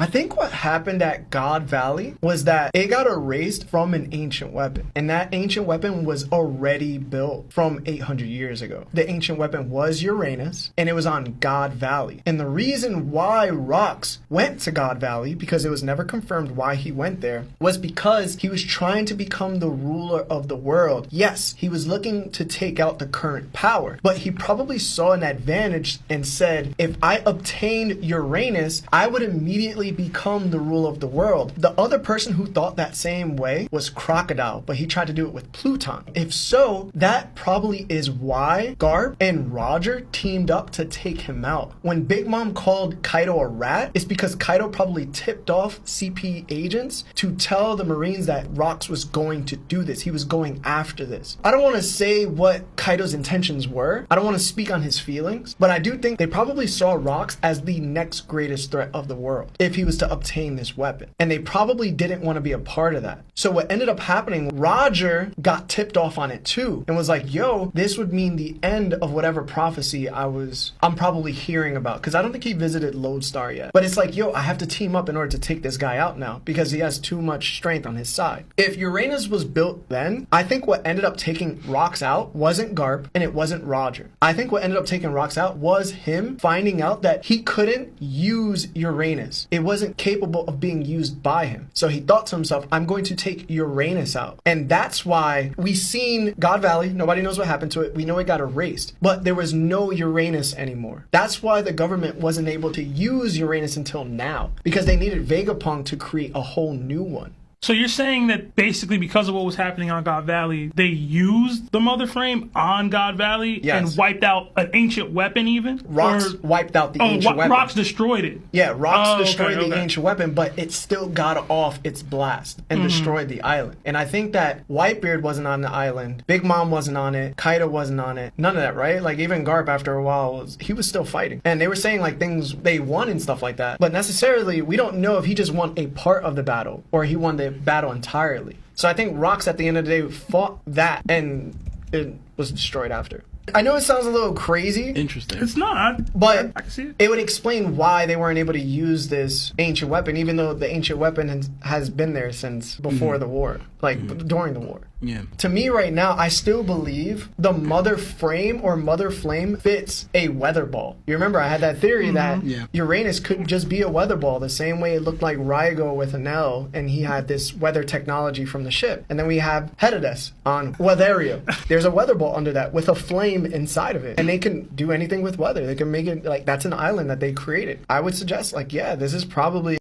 I think what happened at God Valley was that it got erased from an ancient weapon. And that ancient weapon was already built from 800 years ago. The ancient weapon was Uranus, and it was on God Valley. And the reason why Rox went to God Valley, because it was never confirmed why he went there, was because he was trying to become the ruler of the world. Yes, he was looking to take out the current power, but he probably saw an advantage and said, if I obtained Uranus, I would immediately become the ruler of the world. The other person who thought that same way was Crocodile, but he tried to do it with Pluton. If so, that probably is why Garp and Roger teamed up to take him out. When Big Mom called Kaido a rat, it's because Kaido probably tipped off CP agents to tell the Marines that Rox was going to do this. He was going after this. I don't want to say what Kaido's intentions were. I don't want to speak on his feelings, but I do think they probably saw Rox as the next greatest threat of the world if he was to obtain this weapon. And they probably didn't want to be a part of that. So what ended up happening, Roger got tipped off on it too and was like, yo, this would mean the end of whatever prophecy I'm probably hearing about. Because I don't think he visited Lodestar yet. But it's like, yo, I have to team up in order to take this guy out now because he has too much strength on his side. If Uranus was built then, I think what ended up taking Rox out wasn't Garp and it wasn't Roger. I think what ended up taking Rox out was him finding out that he couldn't use Uranus. It wasn't capable of being used by him. So he thought to himself, I'm going to take Uranus out. And that's why we seen God Valley. Nobody knows what happened to it. We know it got erased, but there was no Uranus anymore. That's why the government wasn't able to use Uranus until now, because they needed Vegapunk to create a whole new one. So you're saying that basically because of what was happening on God Valley, they used the Mother Frame on God Valley and wiped out an ancient weapon even? Rox wiped out the ancient weapon. Rox destroyed it. Yeah, Rox destroyed the ancient weapon, but it still got off its blast and destroyed the island. And I think that Whitebeard wasn't on the island, Big Mom wasn't on it, Kaido wasn't on it, none of that, right? Like even Garp after a while, he was still fighting. And they were saying like things they won and stuff like that. But necessarily, we don't know if he just won a part of the battle or he won the battle entirely. So I think Rox at the end of the day fought that and it was destroyed after. I know it sounds a little crazy. Interesting. It's not. But I can see it. It would explain why they weren't able to use this ancient weapon, even though the ancient weapon has been there since before the war, like during the war. Yeah. To me right now, I still believe the Mother Frame or Mother Flame fits a weather ball. You remember I had that theory that Uranus could just be a weather ball, the same way it looked like Rygo with an L, and he had this weather technology from the ship. And then we have Herodes on Weatherio. There's a weather ball under that with a flame inside of it. And they can do anything with weather. They can make it like that's an island that they created. I would suggest like, yeah, this is probably